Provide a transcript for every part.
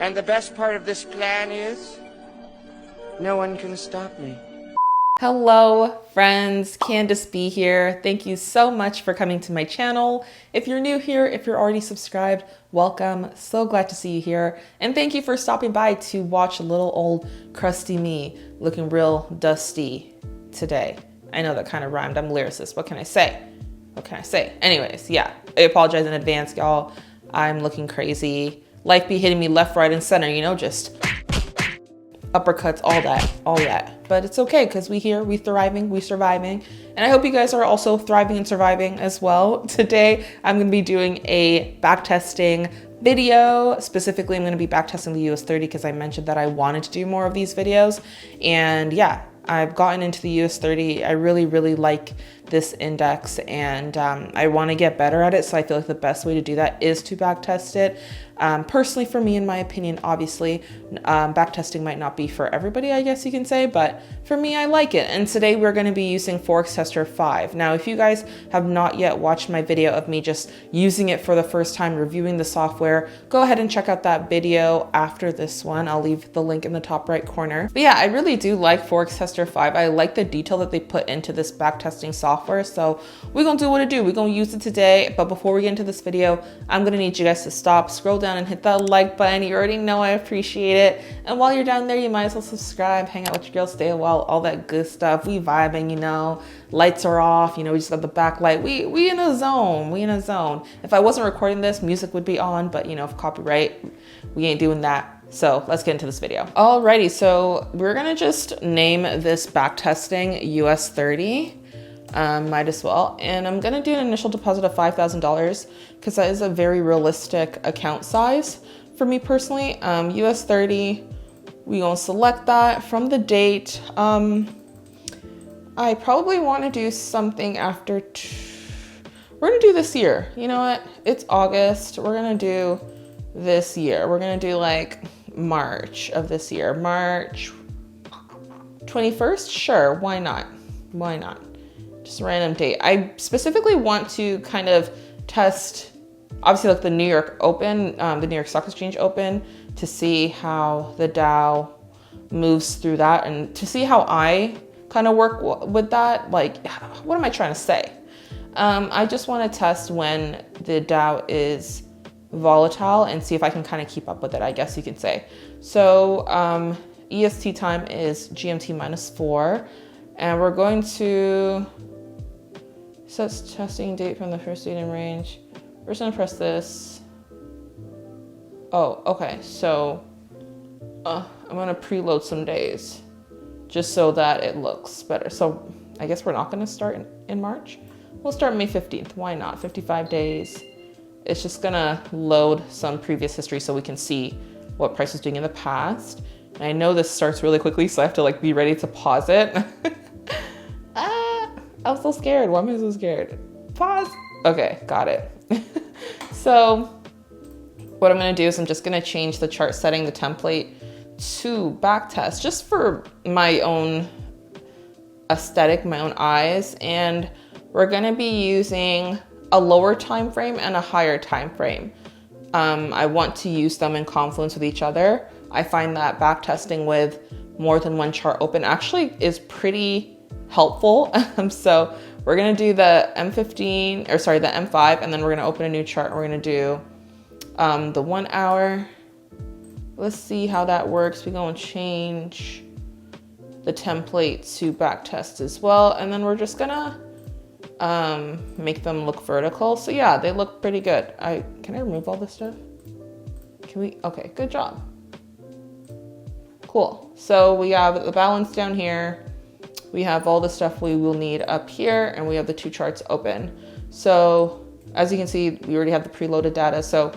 And the best part of this plan is, no one can stop me. Hello friends, Candace B here. Thank you so much for coming to my channel. If you're new here, if you're already subscribed, welcome. So glad to see you here. And thank you for stopping by to watch little old crusty me looking real dusty today. I know that kind of rhymed. I'm a lyricist. What can I say? What can I say? Anyways, yeah, I apologize in advance, y'all. I'm looking crazy. Life be hitting me left, right, and center, you know, just uppercuts, all that. But it's okay because we here, we thriving, we surviving. And I hope you guys are also thriving and surviving as well. Today, I'm gonna be doing a backtesting video. Specifically, I'm gonna be backtesting the US30 because I mentioned that I wanted to do more of these videos. And yeah, I've gotten into the US30. I really like this index and I wanna get better at it. So I feel like the best way to do that is to backtest it. Personally, for me, in my opinion, obviously, backtesting might not be for everybody, I guess you can say, but for me, I like it. And today we're going to be using Forex Tester 5. Now, if you guys have not yet watched my video of me just using it for the first time, reviewing the software, go ahead and check out that video after this one. I'll leave the link in the top right corner. But yeah, I really do like Forex Tester 5. I like the detail that they put into this backtesting software. So we're going to do what it do. We're going to use it today. But before we get into this video, I'm going to need you guys to stop, scroll down and hit that like button. You already know I appreciate it. And while you're down there, you might as well subscribe, hang out with your girl, stay a while, all that good stuff. We vibing, you know, lights are off, you know, we just got the backlight. We in a zone, we in a zone. If I wasn't recording this, music would be on, but you know, if copyright, we ain't doing that. So let's get into this video. Alrighty, so we're gonna just name this backtesting US30. Might as well. And I'm gonna do an initial deposit of $5,000 because that is a very realistic account size for me personally. US30, we gonna select that from the date. I probably wanna do something after, we're gonna do this year. You know what? It's August. We're gonna do this year. We're gonna do like March of this year. March 21st? Sure, why not? Why not? Just a random date. I specifically want to kind of test, obviously like the New York Open, the New York Stock Exchange Open, to see how the Dow moves through that and to see how I kind of work with that. Like, what am I trying to say? I just want to test when the Dow is volatile and see if I can kind of keep up with it, I guess you could say. So EST time is GMT -4, and we're going to set testing date from the first date in range. We're just gonna press this. Oh, okay, so I'm gonna preload some days just so that it looks better. So I guess we're not gonna start in March. We'll start May 15th, why not? 55 days. It's just gonna load some previous history so we can see what price is doing in the past. And I know this starts really quickly, so I have to like be ready to pause it. I'm so scared. Why am I so scared? Pause. Okay, got it. So what I'm gonna do is I'm just gonna change the chart setting, the template to backtest just for my own aesthetic, my own eyes. And we're gonna be using a lower time frame and a higher time frame. I want to use them in confluence with each other. I find that backtesting with more than one chart open actually is pretty helpful. So we're gonna do the M5, and then we're gonna open a new chart and we're gonna do the 1 hour. Let's see how that works. We're gonna change the template to backtest as well. And then we're just gonna make them look vertical. So yeah, they look pretty good. Can I remove all this stuff? Can we? Okay, good job. Cool. So we have the balance down here. We have all the stuff we will need up here, and we have the two charts open. So as you can see, we already have the preloaded data. So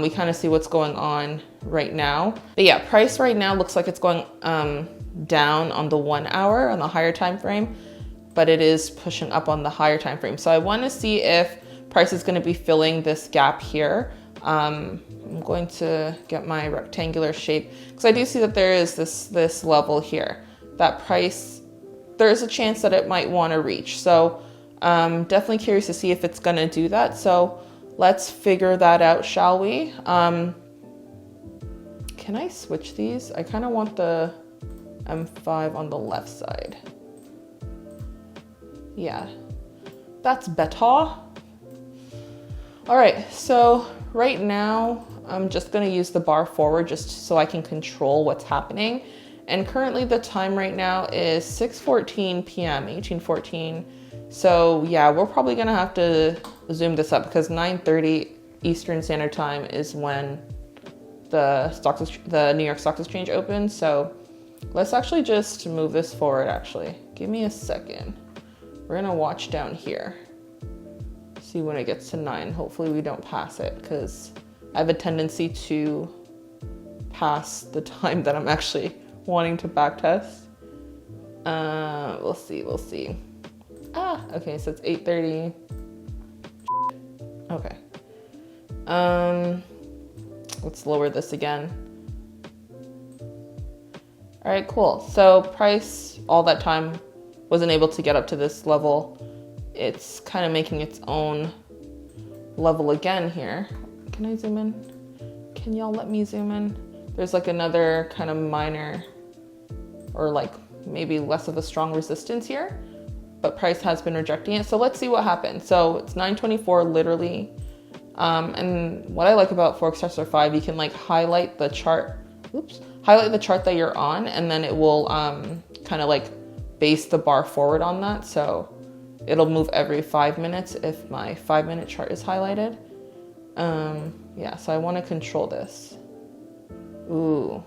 we kind of see what's going on right now. But yeah, price right now looks like it's going down on the 1 hour on the higher time frame, but it is pushing up on the higher time frame. So I want to see if price is going to be filling this gap here. I'm going to get my rectangular shape because I do see that there is this level here. That price, there is a chance that it might want to reach. So definitely curious to see if it's going to do that. So let's figure that out, shall we? Can I switch these? I kind of want the M5 on the left side. Yeah, that's better. All right, so right now I'm just gonna use the bar forward just so I can control what's happening. And currently the time right now is 6:14 p.m., 18:14. So yeah, we're probably gonna have to zoom this up because 9:30 Eastern Standard Time is when the New York Stock Exchange opens. So let's actually just move this forward actually. Give me a second. We're gonna watch down here. See when it gets to 9. Hopefully we don't pass it because I have a tendency to pass the time that I'm actually wanting to backtest. We'll see. Okay, so it's 8:30. Okay. Let's lower this again. All right, cool. So price all that time wasn't able to get up to this level. It's kind of making its own level again here. Can I zoom in? Can y'all let me zoom in? There's like another kind of minor or like maybe less of a strong resistance here, but price has been rejecting it. So let's see what happens. So it's 9:24 literally. And what I like about Forex Tester 5, you can like highlight the chart that you're on, and then it will kind of like base the bar forward on that. So it'll move every 5 minutes if my 5-minute chart is highlighted. Yeah, so I want to control this. Ooh,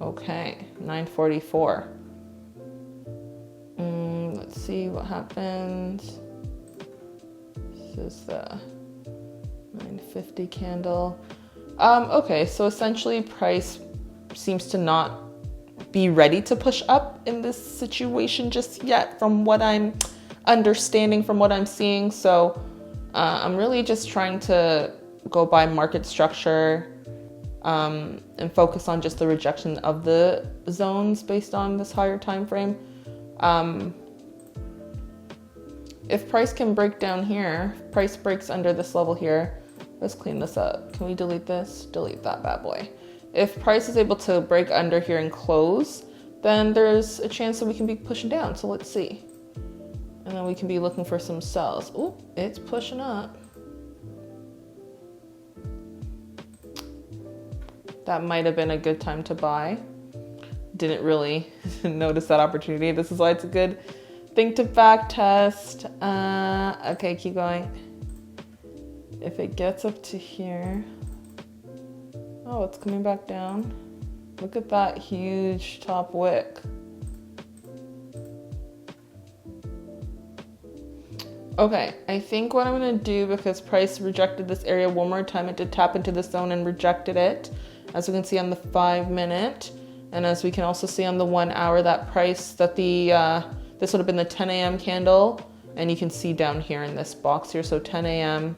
okay, 9:44. Let's see what happens. This is the 950 candle. Okay, so essentially price seems to not be ready to push up in this situation just yet from what I'm understanding, from what I'm seeing. So I'm really just trying to go by market structure and focus on just the rejection of the zones based on this higher time frame. If price can break down here, if price breaks under this level here, let's clean this up. Can we delete this? Delete that bad boy. If price is able to break under here and close, then there's a chance that we can be pushing down. So let's see. And then we can be looking for some sells. Oh, it's pushing up. That might have been a good time to buy. Didn't really notice that opportunity. This is why it's a good thing to back test. Okay, keep going. If it gets up to here, oh, it's coming back down. Look at that huge top wick. Okay, I think what I'm gonna do, because price rejected this area one more time, it did tap into the zone and rejected it, as we can see on the 5-minute, and as we can also see on the 1 hour, that price, that this would have been the 10 a.m. candle, and you can see down here in this box here, so 10 a.m.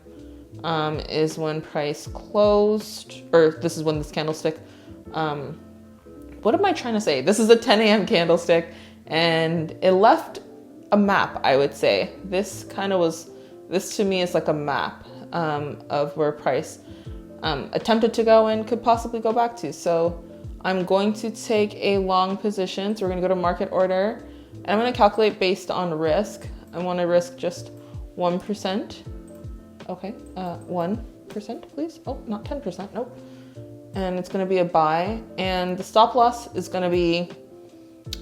Is when price closed, or this is when this candlestick, what am I trying to say? This is a 10 a.m. candlestick, and it left a map, I would say. This to me is like a map of where price attempted to go and could possibly go back to. So I'm going to take a long position. So we're gonna go to market order, and I'm gonna calculate based on risk. I wanna risk just 1%. Okay, 1%, please. Oh, not 10%, nope. And it's gonna be a buy, and the stop loss is gonna be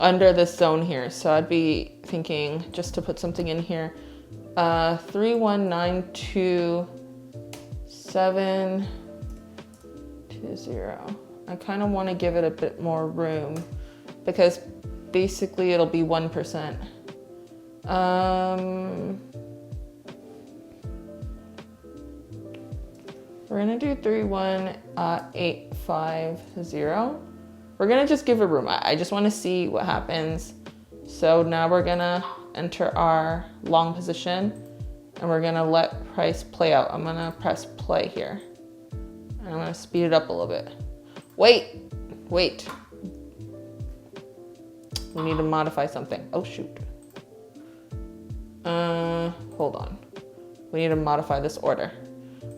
under this zone here. So I'd be thinking, just to put something in here, 3192720. I kind of want to give it a bit more room because basically it'll be 1%. We're gonna do 31850. We're gonna just give it room. I just want to see what happens. So now we're gonna enter our long position, and we're gonna let price play out. I'm gonna press play here, and I'm gonna speed it up a little bit. Wait. We need to modify something. Oh shoot. Hold on. We need to modify this order.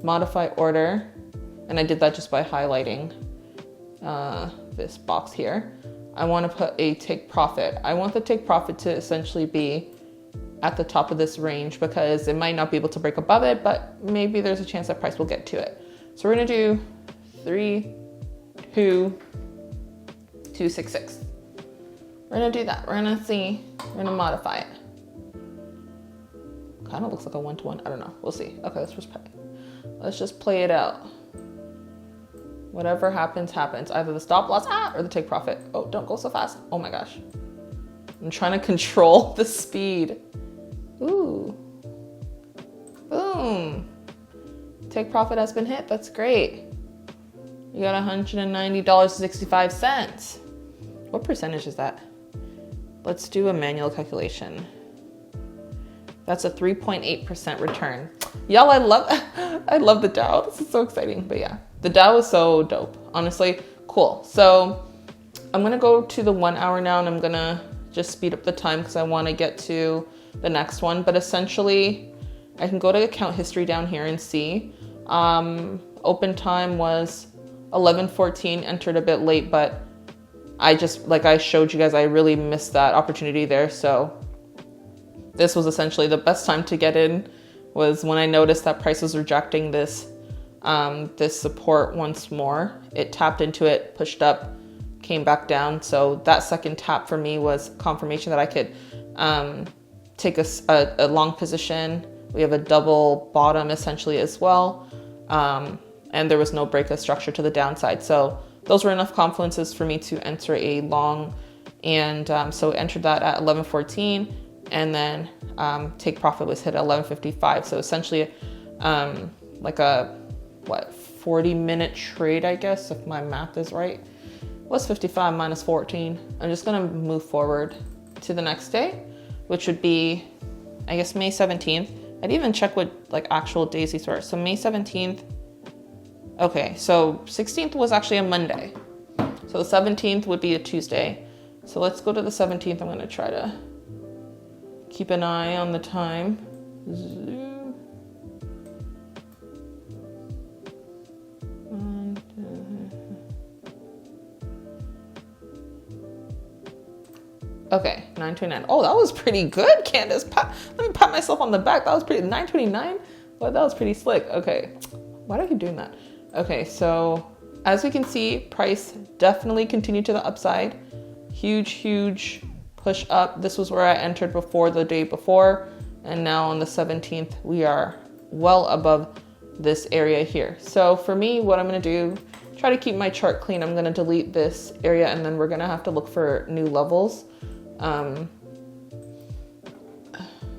Modify order, and I did that just by highlighting. this box here, I want to put a take profit. I want the take profit to essentially be at the top of this range because it might not be able to break above it, but maybe there's a chance that price will get to it. So we're gonna do 3,266. We're gonna do that. We're gonna see, we're gonna modify it. Kind of looks like a 1-to-1, I don't know, we'll see. Okay, let's just play it out. Whatever happens, happens. Either the stop loss or the take profit. Oh, don't go so fast. Oh my gosh. I'm trying to control the speed. Ooh. Boom. Take profit has been hit. That's great. You got $190.65. What percentage is that? Let's do a manual calculation. That's a 3.8% return. Y'all, I love the Dow. This is so exciting. But yeah, the Dow is so dope. Honestly, cool. So I'm gonna go to the 1 hour now, and I'm gonna just speed up the time because I want to get to the next one. But essentially, I can go to account history down here and see. Open time was 11:14. Entered a bit late, but I just, like I showed you guys, I really missed that opportunity there. So this was essentially the best time to get in, was when I noticed that price was rejecting this this support once more. It tapped into it, pushed up, came back down. So that second tap for me was confirmation that I could take a long position. We have a double bottom essentially as well. And there was no break of structure to the downside. So those were enough confluences for me to enter a long. And so entered that at 11:14. And then take profit was hit at 11:55. So essentially like a 40-minute trade, I guess, if my math is right. What's 55 minus 14? I'm just gonna move forward to the next day, which would be, I guess, May 17th. I'd even check what like actual days these were. So May 17th. Okay, so 16th was actually a Monday. So the 17th would be a Tuesday. So let's go to the 17th. I'm gonna try to keep an eye on the time. Zoom. Okay, 9:29. Oh, that was pretty good, Candace. Let me pat myself on the back. That was pretty, 9:29? Well, that was pretty slick. Okay, why do I keep doing that? Okay, so as we can see, price definitely continued to the upside. Huge push up. This was where I entered before the day before. And now on the 17th, we are well above this area here. So for me, what I'm gonna do, try to keep my chart clean. I'm gonna delete this area, and then we're gonna have to look for new levels.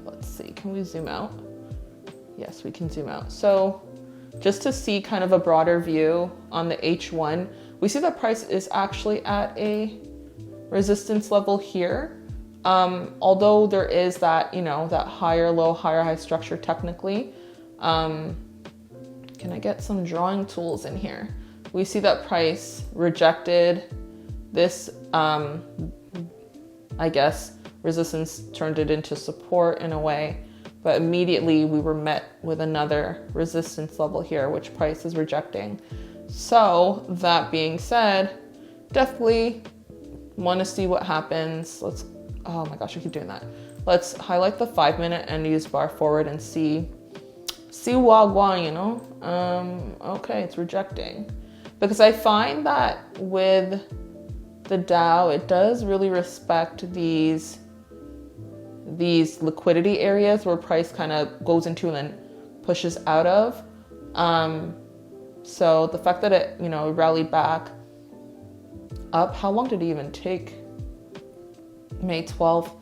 Let's see, can we zoom out? Yes, we can zoom out. So just to see kind of a broader view on the H1, we see that price is actually at a resistance level here. Although there is that, you know, that higher low, higher high structure technically. Can I get some drawing tools in here? We see that price rejected this, I guess, resistance, turned it into support in a way, but immediately we were met with another resistance level here, which price is rejecting. So that being said, definitely want to see what happens. Oh my gosh, I keep doing that. Let's highlight the 5-minute and use bar forward and see wagwan, you know? Okay, it's rejecting. Because I find that with the Dow, it does really respect these liquidity areas where price kind of goes into and then pushes out of. So the fact that it, you know, rallied back up, how long did it even take? May 12th.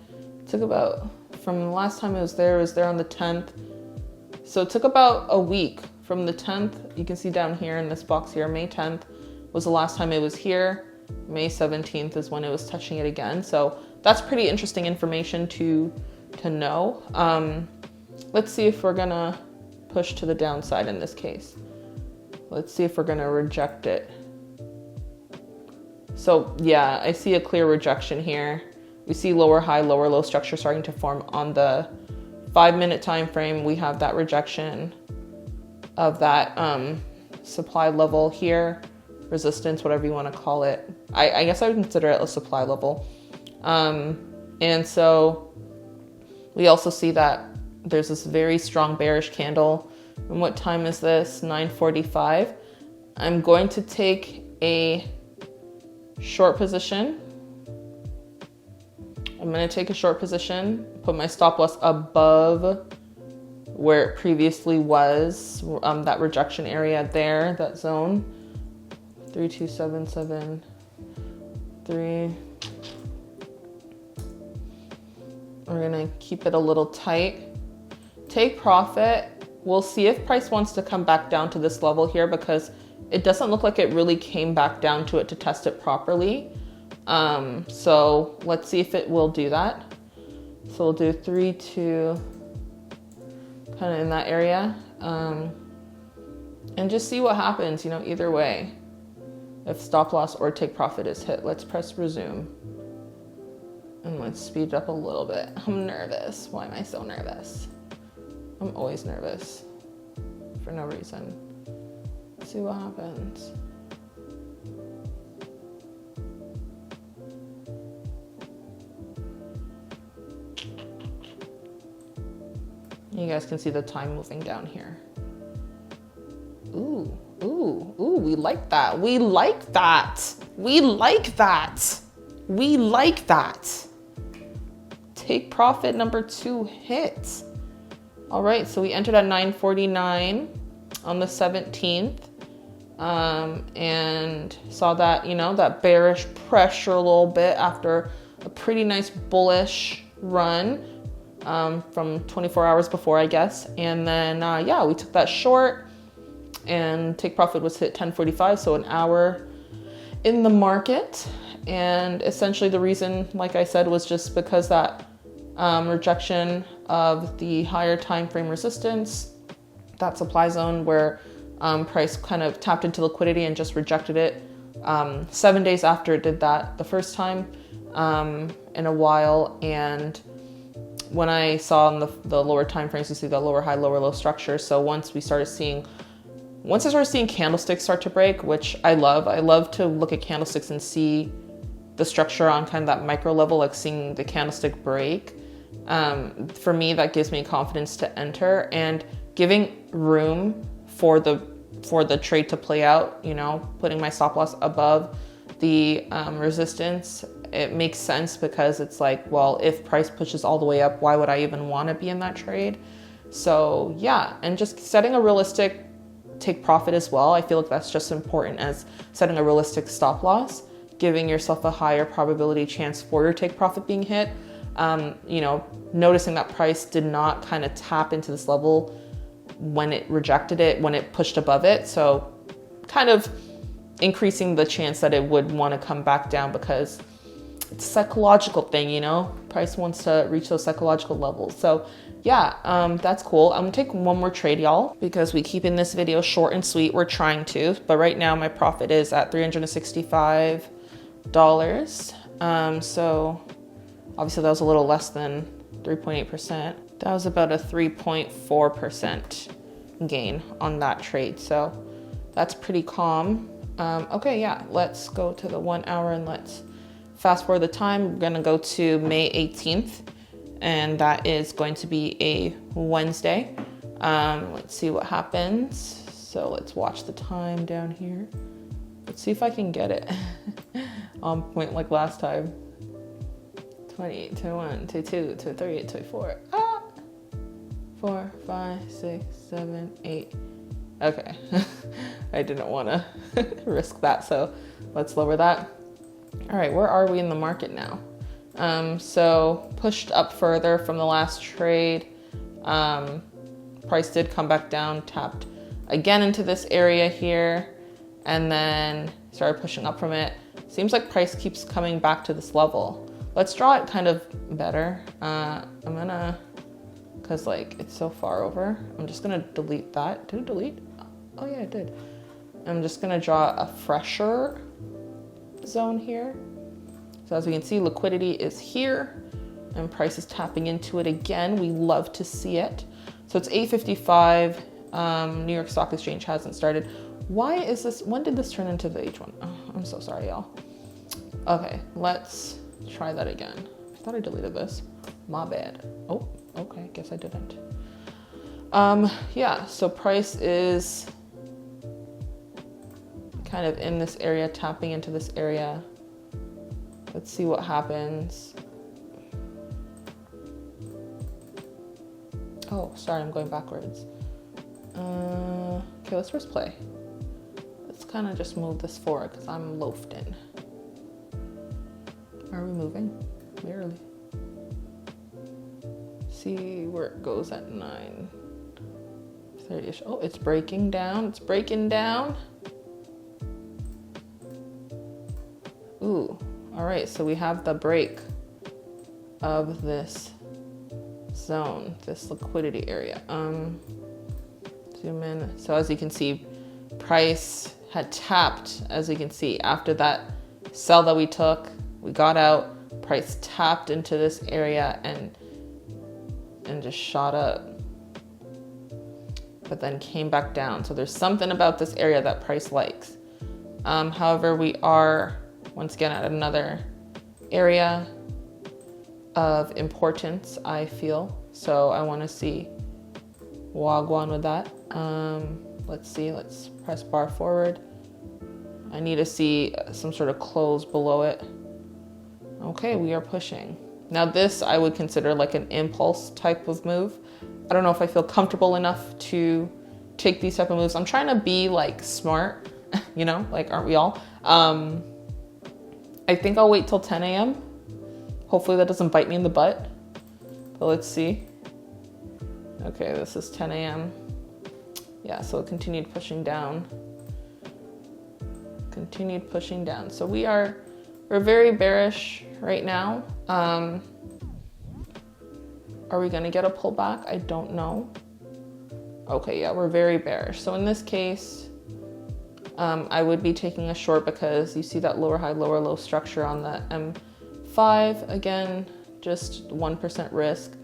It took about, from the last time it was there on the 10th. So it took about a week from the 10th. You can see down here in this box here, May 10th was the last time it was here. May 17th is when it was touching it again. So that's pretty interesting information to know. Let's see if we're gonna push to the downside in this case. Let's see if we're gonna reject it. So yeah, I see a clear rejection here. We see lower high, lower low structure starting to form on the 5-minute time frame. We have that rejection of that supply level here. resistance, whatever you want to call it. I guess I would consider it a supply level. And so we also see that there's this very strong bearish candle. And what time is this? 9:45. I'm going to take a short position. I'm going to take a short position, put my stop loss above where it previously was, that rejection area there, that zone. 32773. We're gonna keep it a little tight. Take profit. We'll see if price wants to come back down to this level here, because it doesn't look like it really came back down to it to test it properly. So let's see if it will do that. So we'll do 3, 2, kind of in that area. And just see what happens, you know, either way. If stop loss or take profit is hit. Let's press resume. And let's speed it up a little bit. I'm nervous. Why am I so nervous? I'm always nervous for no reason. Let's see what happens. You guys can see the time moving down here. Ooh, ooh, ooh, we like that. We like that. We like that. We like that. Take profit number 2 hits. All right, so we entered at 9:49 on the 17th, and saw that, you know, that bearish pressure a little bit after a pretty nice bullish run from 24 hours before, I guess. And then, yeah, we took that short, and take profit was hit 10:45, so an hour in the market. And essentially the reason, like I said, was just because that rejection of the higher time frame resistance, that supply zone where price kind of tapped into liquidity and just rejected it 7 days after it did that the first time in a while. And when I saw in the lower time frames, you see the lower high, lower low structure. So once I started seeing candlesticks start to break, which I love to look at candlesticks and see the structure on kind of that micro level, like seeing the candlestick break. For me, that gives me confidence to enter, and giving room for the trade to play out, you know, putting my stop loss above the resistance. It makes sense, because it's like, well, if price pushes all the way up, why would I even want to be in that trade? So yeah, and just setting a realistic take profit as well. I feel like that's just as important as setting a realistic stop loss, giving yourself a higher probability chance for your take profit being hit. You know, noticing that price did not kind of tap into this level when it rejected it, when it pushed above it. So kind of increasing the chance that it would want to come back down, because it's a psychological thing, you know, price wants to reach those psychological levels. So yeah, that's cool. I'm gonna take one more trade, y'all, because we keep in this video short and sweet. We're trying to, but right now my profit is at $365. So obviously that was a little less than 3.8%. That was about a 3.4% gain on that trade. So that's pretty calm. Okay, yeah, let's go to the 1 hour and let's fast forward the time. We're gonna go to May 18th, and that is going to be a Wednesday. Let's see what happens. So let's watch the time down here. Let's see if I can get it on point like last time. 28, 21, 22, 23, 24. 4, 5, 6, 7, 8. Okay, I didn't want to risk that, so let's lower that. All right, where are we in the market now? So pushed up further from the last trade. Price did come back down, tapped again into this area here, and then started pushing up from it. Seems like price keeps coming back to this level. Let's draw it kind of better. Cause like it's so far over, I'm just gonna delete that. Did it delete? Oh yeah, it did. I'm just gonna draw a fresher zone here. So as we can see, liquidity is here and price is tapping into it again. We love to see it. So it's 8:55. New York Stock Exchange hasn't started. Why is this, when did this turn into the H1? Oh, I'm so sorry, y'all. Okay, let's try that again. I thought I deleted this. My bad. Oh, okay, guess I didn't. Yeah, so price is kind of in this area, tapping into this area. Let's see what happens. Oh, sorry, I'm going backwards. Okay, let's press play. Let's kind of just move this forward because I'm loafed in. Are we moving? Barely. See where it goes at 9:30ish. Oh, it's breaking down. It's breaking down. Ooh, all right, so we have the break of this zone, this liquidity area. Zoom in. So as you can see, price had tapped, as you can see, after that sell that we took, we got out, price tapped into this area and just shot up, but then came back down. So there's something about this area that price likes. However, we are once again at another area of importance, I feel. So I want to see Wagwan with that. Let's see, let's press bar forward. I need to see some sort of close below it. Okay, we are pushing. Now this I would consider like an impulse type of move. I don't know if I feel comfortable enough to take these type of moves. I'm trying to be like smart, you know, like aren't we all? I think I'll wait till 10 a.m. Hopefully that doesn't bite me in the butt, but let's see. Okay, this is 10 a.m. Yeah, so it continued pushing down. Continued pushing down. So we're very bearish right now. Are we gonna get a pullback? I don't know. Okay, yeah, we're very bearish. So in this case, I would be taking a short because you see that lower high, lower low structure on the M5. Again, just 1% risk.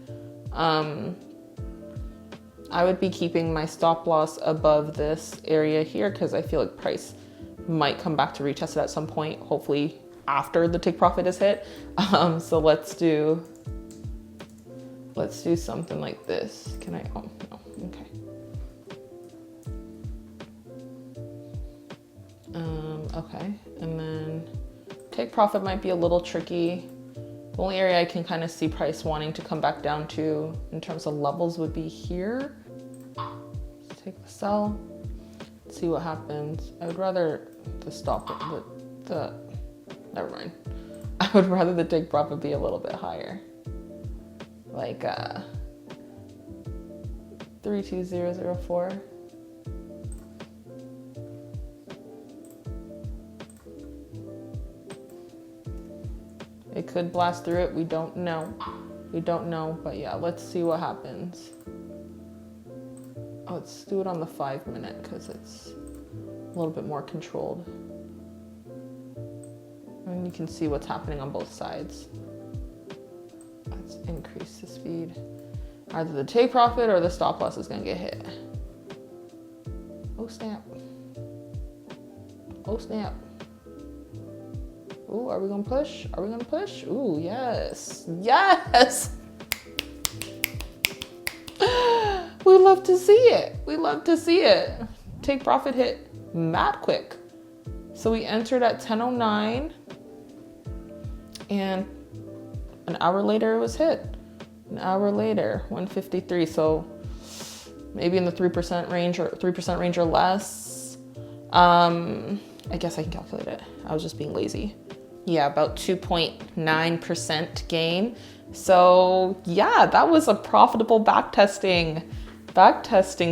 I would be keeping my stop loss above this area here because I feel like price might come back to retest it at some point, hopefully after the take profit is hit. So let's do something like this. Can I, oh no, okay. Okay, and then take profit might be a little tricky. The only area I can kind of see price wanting to come back down to in terms of levels would be here. Let's take the sell, see what happens. I would rather the stop, never mind. I would rather the take profit be a little bit higher. Like 32004. It could blast through it. We don't know. We don't know, but yeah, let's see what happens. Oh, let's do it on the 5 minute because it's a little bit more controlled. And you can see what's happening on both sides. Let's increase the speed. Either the take profit or the stop loss is gonna get hit. Oh snap. Oh snap. Ooh, are we gonna push? Are we gonna push? Ooh, yes, yes. We love to see it. We love to see it. Take profit hit mad quick. So we entered at 10:09 and an hour later it was hit. An hour later, 153. So maybe in the 3% range or 3% range or less. I guess I can calculate it. I was just being lazy. Yeah, about 2.9% gain. So yeah, that was a profitable backtesting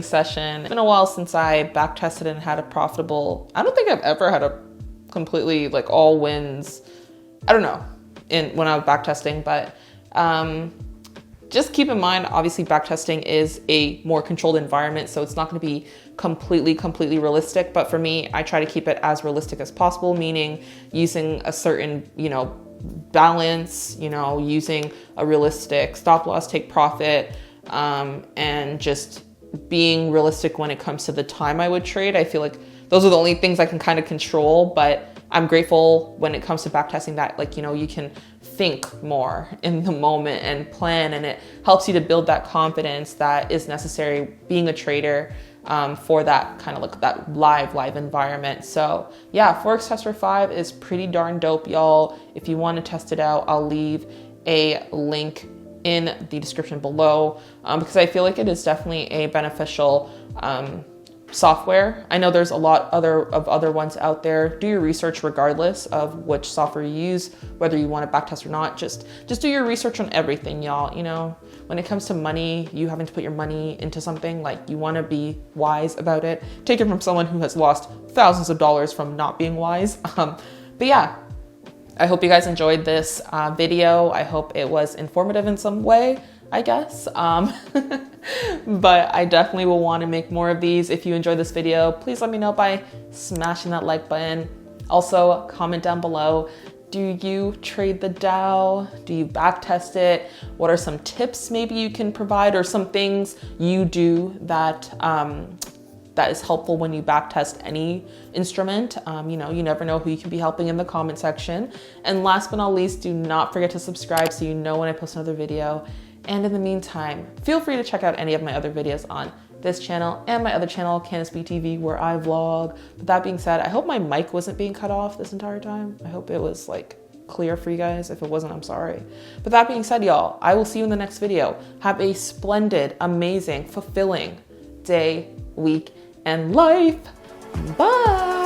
session. It's been a while since I backtested and had a profitable, I don't think I've ever had a completely like all wins. I don't know when I was backtesting, but just keep in mind, obviously backtesting is a more controlled environment, so it's not going to be completely realistic. But for me, I try to keep it as realistic as possible, meaning using a certain, balance, using a realistic stop loss, take profit, and just being realistic when it comes to the time I would trade. I feel like those are the only things I can kind of control, but I'm grateful when it comes to backtesting that, like, you know, you can think more in the moment and plan, and it helps you to build that confidence that is necessary being a trader for that kind of like that live environment. So yeah, Forex Tester 5 is pretty darn dope, y'all. If you want to test it out, I'll leave a link in the description below because I feel like it is definitely a beneficial software. I know there's a lot of other ones out there. Do your research regardless of which software you use, whether you want to backtest or not. Just do your research on everything, y'all. You know, when it comes to money, you having to put your money into something, like, you want to be wise about it. Take it from someone who has lost thousands of dollars from not being wise. But yeah, I hope you guys enjoyed this video. I hope it was informative in some way, I guess. But I definitely will want to make more of these. If you enjoyed this video, please let me know by smashing that like button. Also, comment down below. Do you trade the Dow? Do you backtest it? What are some tips maybe you can provide, or some things you do that that is helpful when you backtest any instrument? You know, you never know who you can be helping in the comment section. And last but not least, do not forget to subscribe so you know when I post another video. And in the meantime, feel free to check out any of my other videos on this channel and my other channel, Candace B TV, where I vlog. But that being said, I hope my mic wasn't being cut off this entire time. I hope it was like clear for you guys. If it wasn't, I'm sorry. But that being said, y'all, I will see you in the next video. Have a splendid, amazing, fulfilling day, week, and life. Bye.